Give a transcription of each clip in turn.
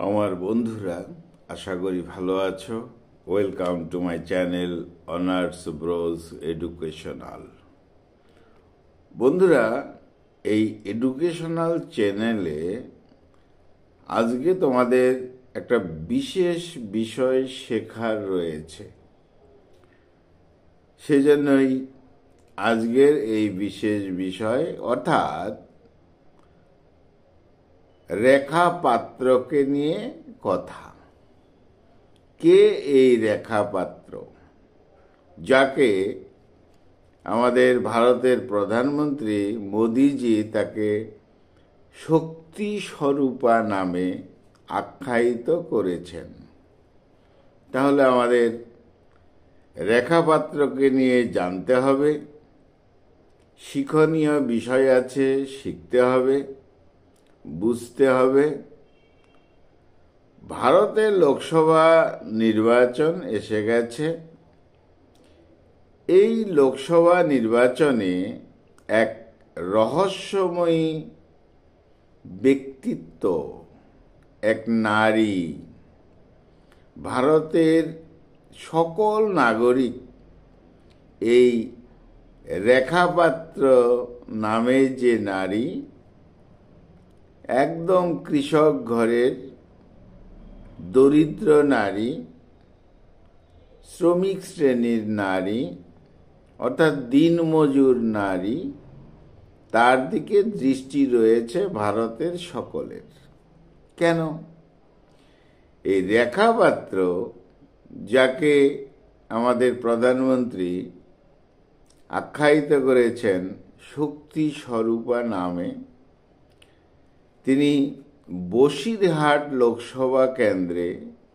আমার বন্ধুরা, আশা করি ভালো আছো। Welcome to my channel honours Broz educational. বন্ধুরা, এই এডুকেশনাল চ্যানেলে আজকে তোমাদের একটা বিশেষ বিষয় শেখার রয়েছে। সেজন্যই আজকের এই বিশেষ বিষয় অর্থাৎ রেখা পাত্রকে নিয়ে কথা। কে এই রেখা পাত্র, যাকে আমাদের ভারতের প্রধানমন্ত্রী মোদিজি তাকে শক্তি স্বরূপা নামে আখ্যায়িত করেছেন? তাহলে আমাদের রেখা পাত্রকে নিয়ে জানতে হবে, শিক্ষণীয় বিষয় আছে, শিখতে হবে, বুঝতে হবে। ভারতের লোকসভা নির্বাচন এসে গেছে। এই লোকসভা নির্বাচনে এক রহস্যময়ী ব্যক্তিত্ব, এক নারী, ভারতের সকল নাগরিক এই রেখা পাত্র নামে যে নারী, একদম কৃষক ঘরের দরিদ্র নারী, শ্রমিক শ্রেণীর নারী, অর্থাৎ দিনমজুর নারী, তার দিকে দৃষ্টি রয়েছে ভারতের সকলের। কেন? এই রেখা পাত্র, যাকে আমাদের প্রধানমন্ত্রী আখ্যায়িত করেছেন শক্তি স্বরূপা নামে, তিনি বসিরহাট লোকসভা কেন্দ্রে,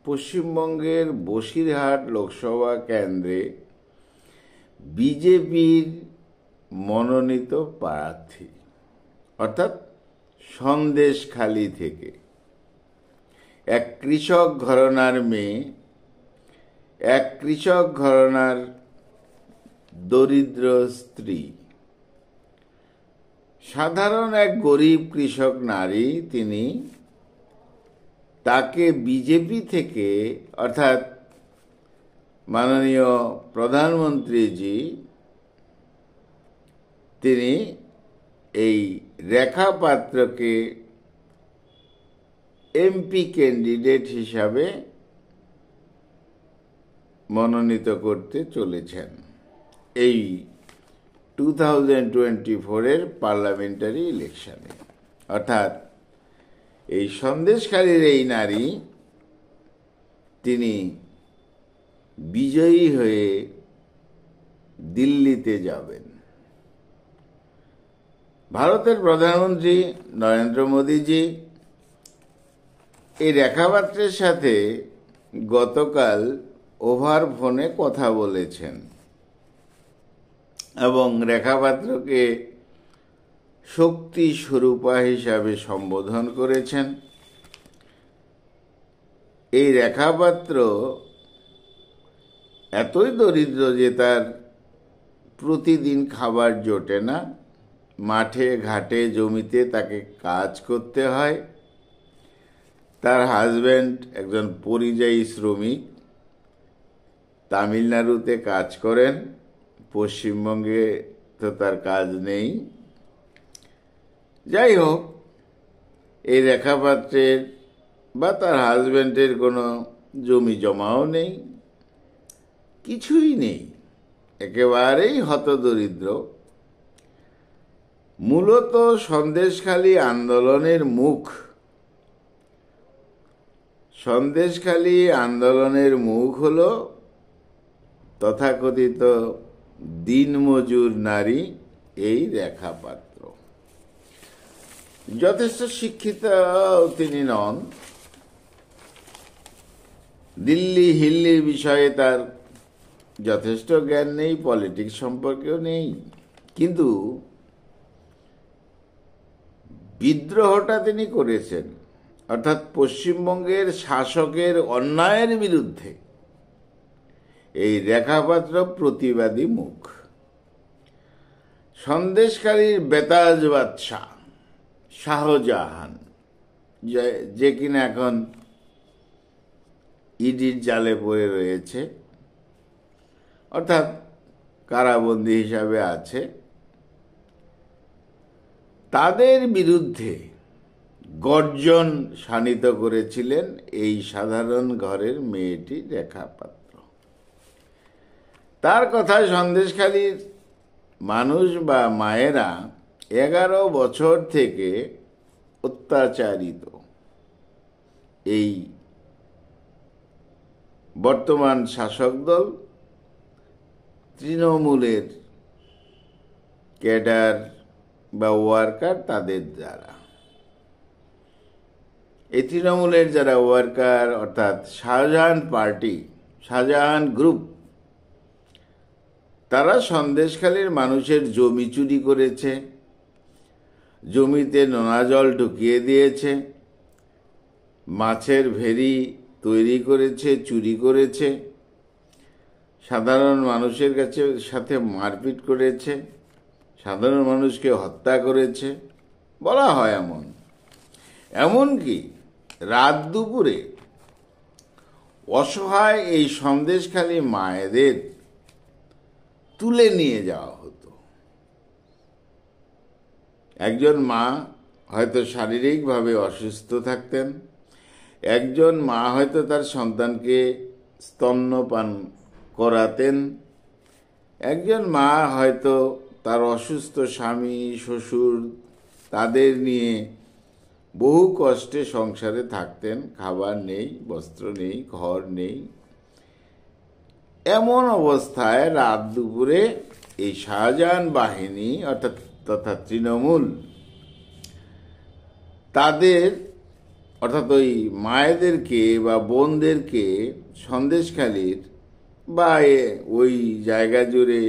পশ্চিমবঙ্গের বসিরহাট লোকসভা কেন্দ্রে বিজেপির মনোনীত প্রার্থী, অর্থাৎ সন্দেশখালী থেকে। এক কৃষক ঘরানার মেয়ে, এক কৃষক ঘরানার দরিদ্র স্ত্রী, সাধারণ এক গরিব কৃষক নারী। তিনি তাকে বিজেপি থেকে, অর্থাৎ মাননীয় প্রধানমন্ত্রীজি, তিনি এই রেখা পাত্রকে এমপি ক্যান্ডিডেট হিসাবে মনোনীত করতে চলেছেন এই 2024-এর পার্লামেন্টারি ইলেকশনে। অর্থাৎ এই সন্দেশখালীর এই নারী, তিনি বিজয়ী হয়ে দিল্লিতে যাবেন। ভারতের প্রধানমন্ত্রী নরেন্দ্র মোদীজি এই রেখা পাত্রের সাথে গতকাল ওভার ফোনে কথা বলেছেন এবং রেখা পাত্রকে শক্তি স্বরূপা হিসাবে সম্বোধন করেছেন। এই রেখা পাত্র এতই দরিদ্র যে তার প্রতিদিন খাবার জোটে না। মাঠে ঘাটে জমিতে তাকে কাজ করতে হয়। তার হাজব্যান্ড একজন পরিযায়ী শ্রমিক, তামিলনাড়ুতে কাজ করেন। পশ্চিমবঙ্গে তো তার কাজ নেই। যাই হোক, এই রেখা পাত্রের বা তার হাজব্যান্ডের কোনো জমি জমাও নেই, কিছুই নেই, একেবারেই হতদরিদ্র। মূলত সন্দেশখালী আন্দোলনের মুখ, সন্দেশখালী আন্দোলনের মুখ হল তথাকথিত দিনমজুর নারী এই রেখা পাত্র। যথেষ্ট শিক্ষিত তিনি নন। দিল্লি হিল্লির বিষয়ে তার যথেষ্ট জ্ঞান নেই, পলিটিক্স সম্পর্কেও নেই। কিন্তু বিদ্রোহটা তিনি করেছেন, অর্থাৎ পশ্চিমবঙ্গের শাসকের অন্যায়ের বিরুদ্ধে এই রেখা পাত্র প্রতিবাদী মুখ। সন্দেশখালীর বেতাজ বাদশাহ শাহজাহান, যে কিনা এখন ইডির জালে পড়ে রয়েছে, অর্থাৎ কারাবন্দী হিসাবে আছে, তাদের বিরুদ্ধে গর্জন শানিত করেছিলেন এই সাধারণ ঘরের মেয়েটি রেখা পাত্র। তার কথায় সন্দেশখালীর মানুষ বা মায়েরা 11 বছর থেকে অত্যাচারিত। এই বর্তমান শাসক দল তৃণমূলের ক্যাডার বা ওয়ার্কার, তাদের দ্বারা এই তৃণমূলের যারা ওয়ার্কার অর্থাৎ শাহজাহান পার্টি, শাহজাহান গ্রুপ, তারা সন্দেশখালীর মানুষের জমি চুরি করেছে, জমিতে নোনা জল ঢুকিয়ে দিয়েছে, মাছের ভেরি তৈরি করেছে, চুরি করেছে, সাধারণ মানুষের সাথে মারপিট করেছে, সাধারণ মানুষকে হত্যা করেছে বলা হয়। এমনকি রাত দুপুরে অসহায় এই সন্দেশখালী মায়েদের তুলে নিয়ে যাওয়া হতো। একজন মা হয়তো শারীরিকভাবে অসুস্থ থাকতেন, একজন মা হয়তো তার সন্তানকে স্তন্যপান করাতেন, একজন মা হয়তো তার অসুস্থ স্বামী, শ্বশুর, তাদের নিয়ে বহু কষ্টে সংসারে থাকতেন, খাবার নেই, বস্ত্র নেই, ঘর নেই। এমন অবস্থায় রাত দুপুরে এই শাহজাহান বাহিনী তথা তৃণমূল তাদের অর্থাৎ ওই মায়েদেরকে বা বোনদেরকে সন্দেশখালীর বা ওই জায়গা জুড়ে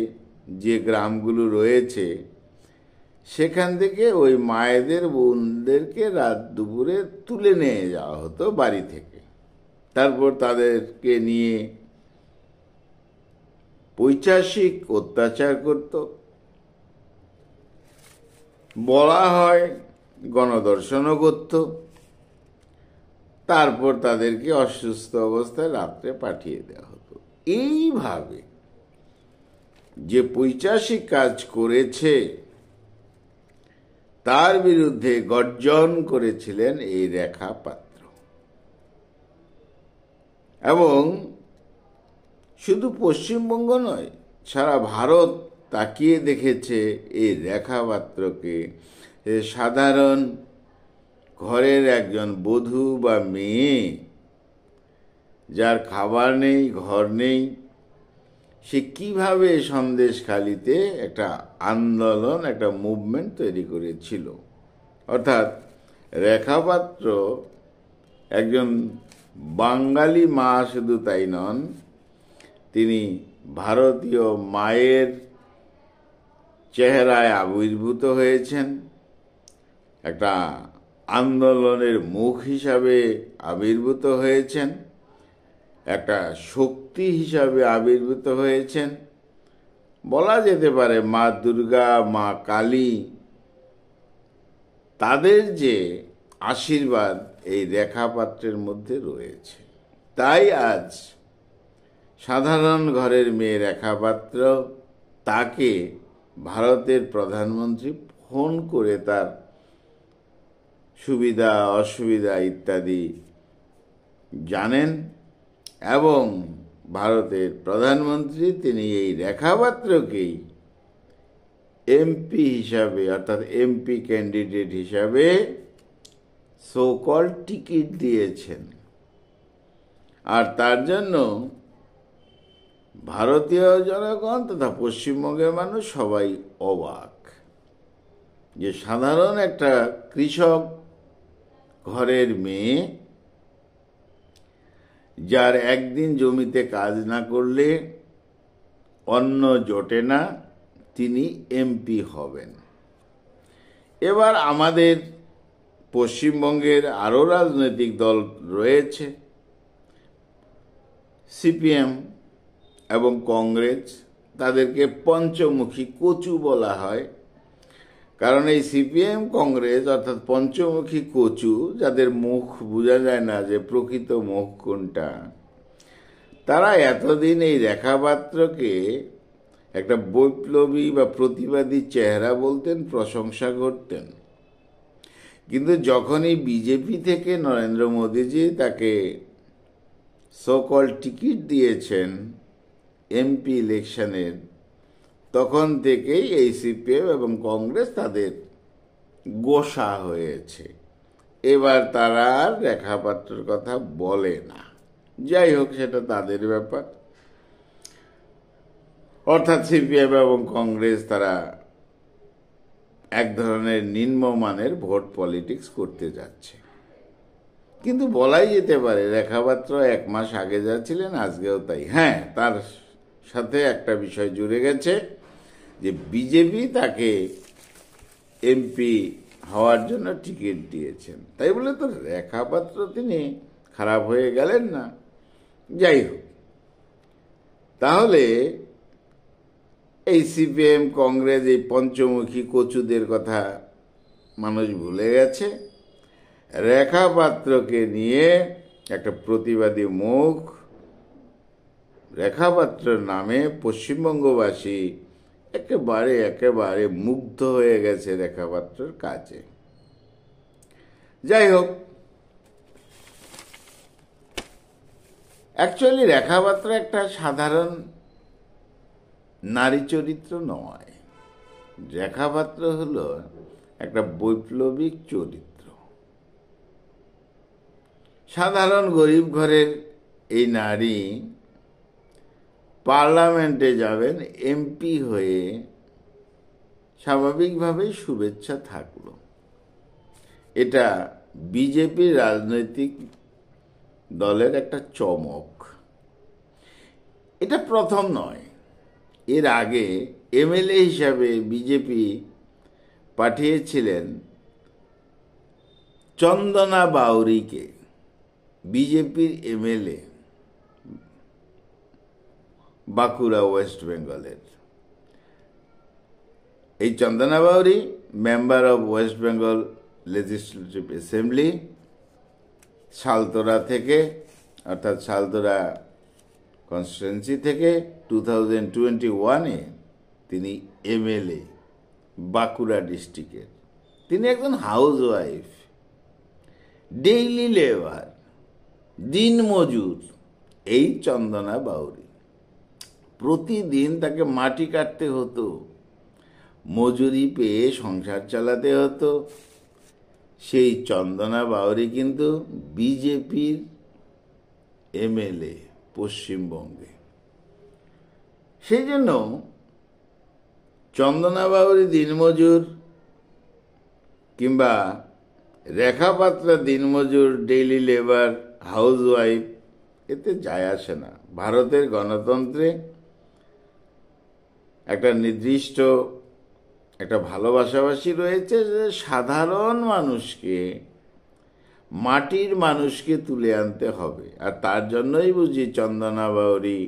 যে গ্রামগুলো রয়েছে সেখান থেকে ওই মায়েদের বোনদেরকে রাত দুপুরে তুলে নিয়ে যাওয়া হতো বাড়ি থেকে। তারপর তাদেরকে নিয়ে পৈশাচিক অত্যাচার করত, বলা হয় গণধর্ষণও করত। তারপর তাদেরকে অসুস্থ অবস্থায় রাত্রে পাঠিয়ে দেওয়া হতো। এইভাবে যে পৈশাচিক কাজ করেছে তার বিরুদ্ধে গর্জন করেছিলেন এই রেখা পাত্র। এবং শুধু পশ্চিমবঙ্গ নয়, সারা ভারত তাকিয়ে দেখেছে এই রেখা পাত্রকে। সাধারণ ঘরের একজন বধূ বা মেয়ে, যার খাবার নেই, ঘর নেই, সে কিভাবে সন্দেশখালীতে একটা আন্দোলন, একটা মুভমেন্ট তৈরি করেছিল। অর্থাৎ রেখা পাত্র একজন বাঙালি মা, শুধু তাই নন, তিনি ভারতীয় মায়ের চেহারায় আবির্ভূত হয়েছেন, একটা আন্দোলনের মুখ হিসাবে আবির্ভূত হয়েছেন, একটা শক্তি হিসাবে আবির্ভূত হয়েছেন। বলা যেতে পারে মা দুর্গা, মা কালী, তাদের যে আশীর্বাদ এই রেখা পাত্রের মধ্যে রয়েছে। তাই আজ সাধারণ ঘরের মেয়ে রেখা পাত্র, তাকে ভারতের প্রধানমন্ত্রী ফোন করে তার সুবিধা অসুবিধা ইত্যাদি জানেন, এবং ভারতের প্রধানমন্ত্রী তিনি এই রেখা পাত্রকেই এমপি হিসাবে অর্থাৎ এমপি ক্যান্ডিডেট হিসাবে সো-কল টিকিট দিয়েছেন। আর তার জন্য ভারতীয় জনগণ তথা পশ্চিমবঙ্গের মানুষ সবাই অবাক যে সাধারণ একটা কৃষক ঘরের মেয়ে, যার একদিন জমিতে কাজ না করলে অন্ন জোটে না, তিনি এমপি হবেন। এবার আমাদের পশ্চিমবঙ্গের আরও রাজনৈতিক দল রয়েছে, সিপিএম এবং কংগ্রেস, তাদেরকে পঞ্চমুখী কচু বলা হয়। কারণ এই সিপিএম কংগ্রেস অর্থাৎ পঞ্চমুখী কচু, যাদের মুখ বোঝা যায় না যে প্রকৃত মুখ কোনটা, তারা এতদিন এই রেখা পাত্রকে একটা বৈপ্লবী বা প্রতিবাদী চেহারা বলতেন, প্রশংসা করতেন। কিন্তু যখনই বিজেপি থেকে নরেন্দ্র মোদীজি তাকে সো-কল্ড টিকিট দিয়েছেন এমপি ইলেকশনের, তখন থেকেই এই সিপিএম এবং কংগ্রেস তাদের গোসা হয়েছে। এবার তারা আর রেখাপাত্রের কথা বলে না। যাই হোক, সেটা তাদের ব্যাপার। অর্থাৎ সিপিএম এবং কংগ্রেস তারা এক ধরনের নিম্নমানের ভোট পলিটিক্স করতে যাচ্ছে। কিন্তু বলাই যেতে পারে রেখাপাত্র 1 মাস আগে যা ছিলেন আজকেও তাই। হ্যাঁ, তার সাথে একটা বিষয় জুড়ে গেছে যে বিজেপি তাকে এমপি হওয়ার জন্য টিকিট দিয়েছেন, তাই বলে তো রেখাপাত্র তিনি খারাপ হয়ে গেলেন না। যাই হোক, তাহলে এই সিপিএম কংগ্রেস এই পঞ্চমুখী কচুদের কথা মানুষ ভুলে গেছে। রেখাপাত্রকে নিয়ে একটা প্রতিবাদী মুখ, রেখাপাত্রের নামে পশ্চিমবঙ্গবাসী একেবারে মুগ্ধ হয়ে গেছে রেখাপাত্রের কাজে। যাই হোক, অ্যাকচুয়ালি রেখাপাত্র একটা সাধারণ নারী চরিত্র নয়। রেখাপাত্র হলো একটা বৈপ্লবিক চরিত্র। সাধারণ গরিব ঘরের এই নারী পার্লামেন্টে যাবেন এমপি হয়ে, স্বাভাবিকভাবেই শুভেচ্ছা থাকলো। এটা বিজেপির রাজনৈতিক দলের একটা চমক। এটা প্রথম নয়, এর আগে এমএলএ হিসাবে বিজেপি পাঠিয়েছিলেন চন্দনা বাউরিকে, বিজেপির এমএলএ, বাঁকুড়া ওয়েস্ট বেঙ্গলের। এই Chandana Bauri member of West Bengal Legislative Assembly, Saltora থেকে, অর্থাৎ সালতোরা কনস্টিটুয়েন্সি থেকে 2021-এ তিনি এমএলএ বাঁকুড়া ডিস্ট্রিক্টের। তিনি একজন হাউস ওয়াইফ, ডেইলি লেবার, দিনমজুর। এই চন্দনা বাউরি প্রতিদিন তাকে মাটি কাটতে হতো, মজুরি পেয়ে সংসার চালাতে হতো। সেই চন্দনা বাউরি কিন্তু বিজেপির এমএলএ পশ্চিমবঙ্গে। সেই জন্য চন্দনা বাউরি দিনমজুর কিংবা রেখাপাত্র দিনমজুর, ডেইলি লেবার, হাউস ওয়াইফ, এতে যায় আসে না। ভারতের গণতন্ত্রে একটা নির্দিষ্ট একটা ভালোবাসাবাসী রয়েছে যে সাধারণ মানুষকে, মাটির মানুষকে তুলে আনতে হবে। আর তার জন্যই বুঝি চন্দনা বাউরি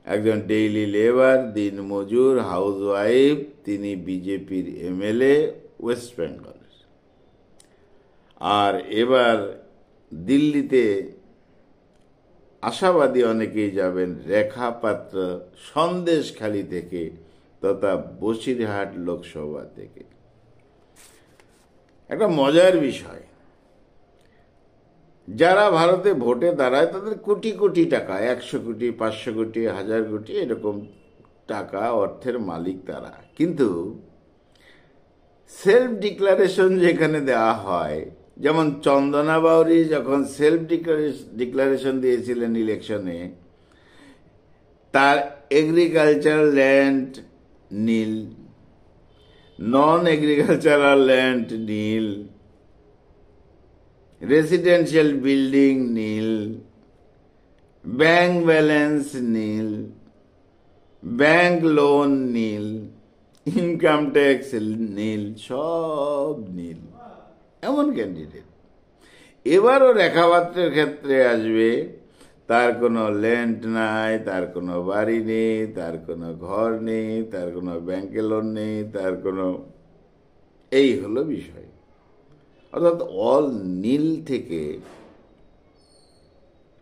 একজন ডেইলি লেবার, দিনমজুর, হাউস ওয়াইফ, তিনি বিজেপির এমএলএ ওয়েস্ট বেঙ্গল। আর এবার দিল্লিতে আশাবাদী অনেকেই যাবেন রেখাপাত্র সন্দেশখালী থেকে তথা বসিরহাট লোকসভা থেকে। একটা মজার বিষয়, যারা ভারতে ভোটে দাঁড়ায় তাদের কোটি কোটি টাকা, 100 কোটি, 500 কোটি, 1000 কোটি এরকম টাকা, অর্থের মালিক তারা। কিন্তু সেলফ ডিক্লারেশন যেখানে দেওয়া হয়, যেমন চন্দনা বাউরি যখন সেলফ ডিক্লারেশন দিয়েছিলেন ইলেকশনে, তার এগ্রিকালচারাল ল্যান্ড নীল, নন এগ্রিকালচারাল ল্যান্ড নীল, রেসিডেন্সিয়াল বিল্ডিং নীল, ব্যাংক ব্যালেন্স নীল, ব্যাংক লোন নীল, ইনকাম ট্যাক্স নীল, সব নীল। এমন ক্যান্ডিডেট। এবারও রেখাপাত্রের ক্ষেত্রে আসবে, তার কোনো ল্যান্ড নাই, তার কোনো বাড়ি নেই, তার কোনো ঘর নেই, তার কোনো ব্যাংকে লোন নেই, তার কোনো, এই হলো বিষয়। অর্থাৎ অল নীল থেকে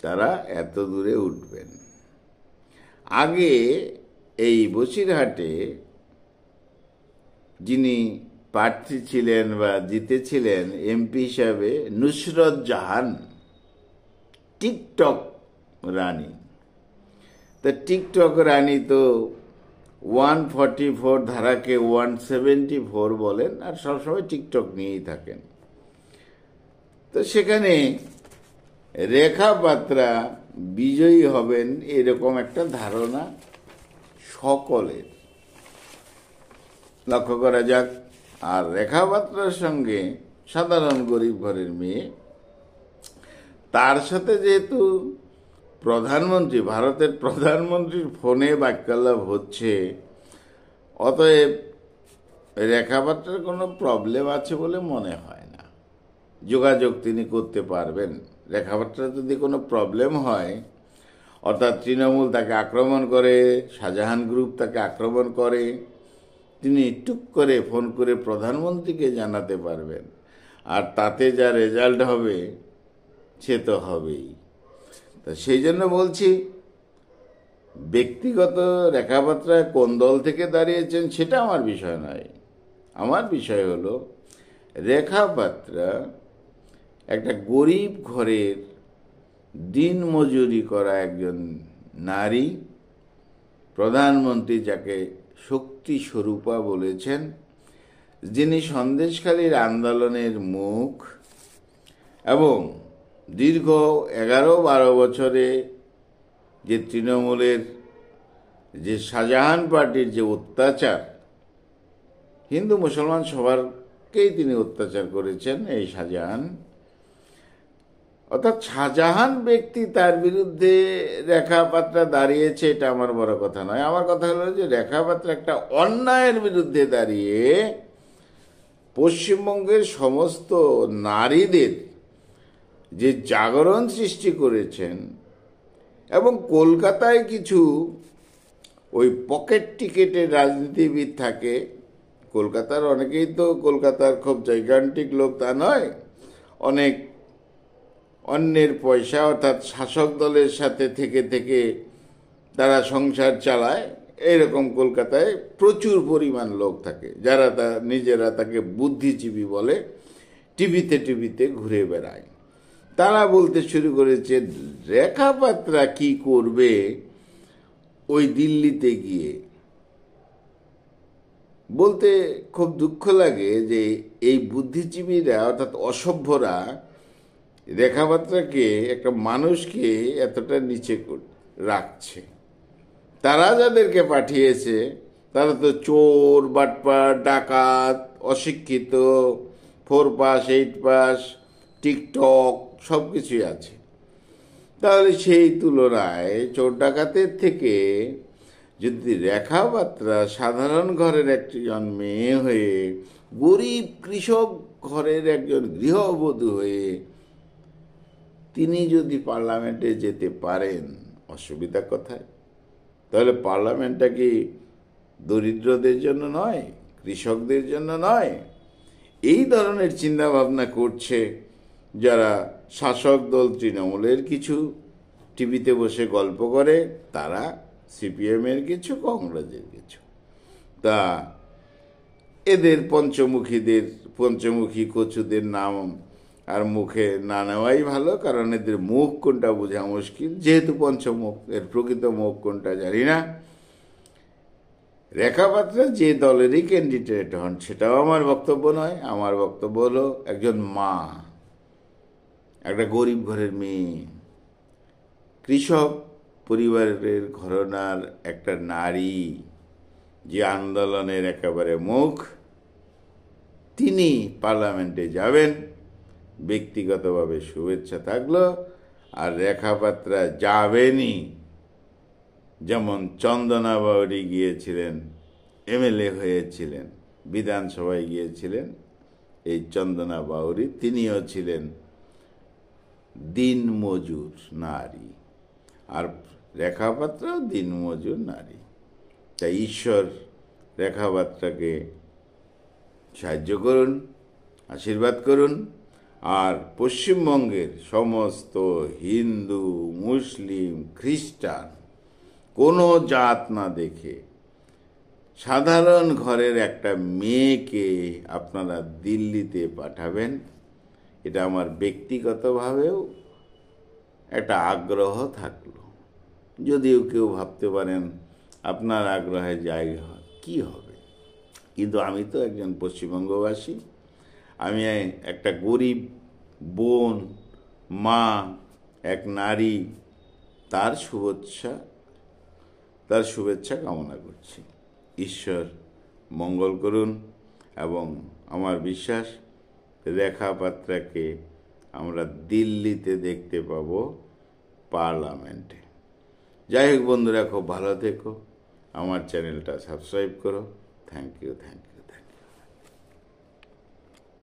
তারা এত দূরে উঠবেন। আগে এই বসিরহাটে যিনি প্রার্থী ছিলেন বা জিতেছিলেন এমপি হিসাবে নুসরত জাহান, টিকটক রানী। তা টিকটক রানী তো 144 ধারাকে 174 বলেন, আর সবসময় টিকটক নিয়েই থাকেন। তো সেখানে রেখা পাত্রা বিজয়ী হবেন এরকম একটা ধারণা সকলের। লক্ষ্য করা যাক। আর রেখা পাত্রার সঙ্গে সাধারণ গরিব ঘরের মেয়ে, তার সাথে যেহেতু প্রধানমন্ত্রী, ভারতের প্রধানমন্ত্রীর ফোনে বাক্যালাপ হচ্ছে, অতএব রেখা পাত্রার কোনো প্রবলেম আছে বলে মনে হয় না। যোগাযোগ তিনি করতে পারবেন। রেখা পাত্রার যদি কোনো প্রবলেম হয়, অর্থাৎ তৃণমূল তাকে আক্রমণ করে, শাহজাহান গ্রুপ তাকে আক্রমণ করে, তিনি টুক করে ফোন করে প্রধানমন্ত্রীকে জানাতে পারবেন। আর তাতে যা রেজাল্ট হবে সে তো হবেই। তা সেই জন্য বলছি, ব্যক্তিগত রেখা পাত্রা কোন দল থেকে দাঁড়িয়েছেন সেটা আমার বিষয় নয়। আমার বিষয় হলো রেখা পাত্রা একটা গরিব ঘরের দিন মজুরি করা একজন নারী। প্রধানমন্ত্রী যাকে শক্তি স্বরূপা বলেছেন, যিনি সন্দেশখালীর আন্দোলনের মুখ এবং দীর্ঘ 11-12 বছরে যে তৃণমূলের যে শাহজাহান পার্টির যে অত্যাচার, হিন্দু মুসলমান সবারকেই তিনি অত্যাচার করেছেন এই শাহজাহান। অর্থাৎ শাহজাহান ব্যক্তি, তার বিরুদ্ধে রেখা পাত্রা দাঁড়িয়েছে, এটা আমার বড় কথা নয়। আমার কথা হলো যে রেখা পাত্রা একটা অন্যায়ের বিরুদ্ধে দাঁড়িয়ে পশ্চিমবঙ্গের সমস্ত নারীদের যে জাগরণ সৃষ্টি করেছেন, এবং কলকাতায় কিছু ওই পকেট টিকেটের রাজনীতিবিদ থাকে। কলকাতার অনেকেই তো কলকাতার খুব জাইগান্টিক লোক তা নয়, অনেক অন্যের পয়সা, অর্থাৎ শাসক দলের সাথে থেকে থেকে তারা সংসার চালায়। এইরকম কলকাতায় প্রচুর পরিমাণ লোক থাকে, যারা নিজেরা তাকে বুদ্ধিজীবী বলে, টিভিতে ঘুরে বেড়ায়। তারা বলতে শুরু করেছে রেখা পাত্রা কি করবে ওই দিল্লিতে গিয়ে। বলতে খুব দুঃখ লাগে যে এই বুদ্ধিজীবীরা, অর্থাৎ অসভ্যরা, রেখা পাত্রাকে, একটা মানুষকে এতটা নিচে রাখছে। তারা যাদেরকে পাঠিয়েছে তারা তো চোর, বাটপার, ডাকাত, অশিক্ষিত, 4 পাস 8 পাস, টিকটক সব কিছুই আছে। তাহলে সেই তুলনায় চোর ডাকাতের থেকে যদি রেখা পাত্রা সাধারণ ঘরের একজন মেয়ে হয়ে, গরিব কৃষক ঘরের একজন গৃহবধূ হয়ে তিনি যদি পার্লামেন্টে যেতে পারেন, অসুবিধা কোথায়? তাহলে পার্লামেন্টটা কি দরিদ্রদের জন্য নয়, কৃষকদের জন্য নয়? এই ধরনের চিন্তা ভাবনা করছে যারা শাসক দল তৃণমূলের কিছু, টিভিতে বসে গল্প করে তারা, সিপিএমের কিছু, কংগ্রেসের কিছু। তা এদের পঞ্চমুখী কচুদের নাম আর মুখে না নেওয়াই ভালো, কারণ এদের মুখ কোনটা বোঝা মুশকিল। যেহেতু পঞ্চমুখ, এর প্রকৃত মুখ কোনটা জানি না। রেখা পাত্রা যে দলেরই ক্যান্ডিডেট হন, সেটাও আমার বক্তব্য নয়। আমার বক্তব্য হলো একজন মা, একটা গরিব ঘরের মেয়ে, কৃষক পরিবারের ঘরানার একটা নারী, যে আন্দোলনের একেবারে মুখ, তিনি পার্লামেন্টে যাবেন। ব্যক্তিগতভাবে শুভেচ্ছা থাকলো। আর রেখা পাত্রা যাবেনই। যেমন চন্দনা বাউরি গিয়েছিলেন, এমএলএ হয়েছিলেন, বিধানসভায় গিয়েছিলেন, এই চন্দনা বাউরি, তিনিও ছিলেন দিনমজুর নারী। আর রেখা পাত্রাও দিনমজুর নারী। তাই ঈশ্বর রেখা পাত্রাকে সাহায্য করুন, আশীর্বাদ করুন। আর পশ্চিমবঙ্গের সমস্ত হিন্দু, মুসলিম, খ্রিস্টান, কোনো জাত না দেখে সাধারণ ঘরের একটা মেয়েকে আপনারা দিল্লিতে পাঠাবেন, এটা আমার ব্যক্তিগতভাবেও একটা আগ্রহ থাকলো। যদিও কেউ ভাবতে পারেন আপনার আগ্রহের জায়গা কি হবে, কিন্তু আমি তো একজন পশ্চিমবঙ্গবাসী, আমি একটা গরিব বোন, মা, এক নারী, তার শুভেচ্ছা কামনা করছি। ঈশ্বর মঙ্গল করুন, এবং আমার বিশ্বাস রেখা পাত্রাকে আমরা দিল্লিতে দেখতে পাবো পার্লামেন্টে। যাই হোক বন্ধুরা, খুব ভালো থেকো, আমার চ্যানেলটা সাবস্ক্রাইব করো। Thank you.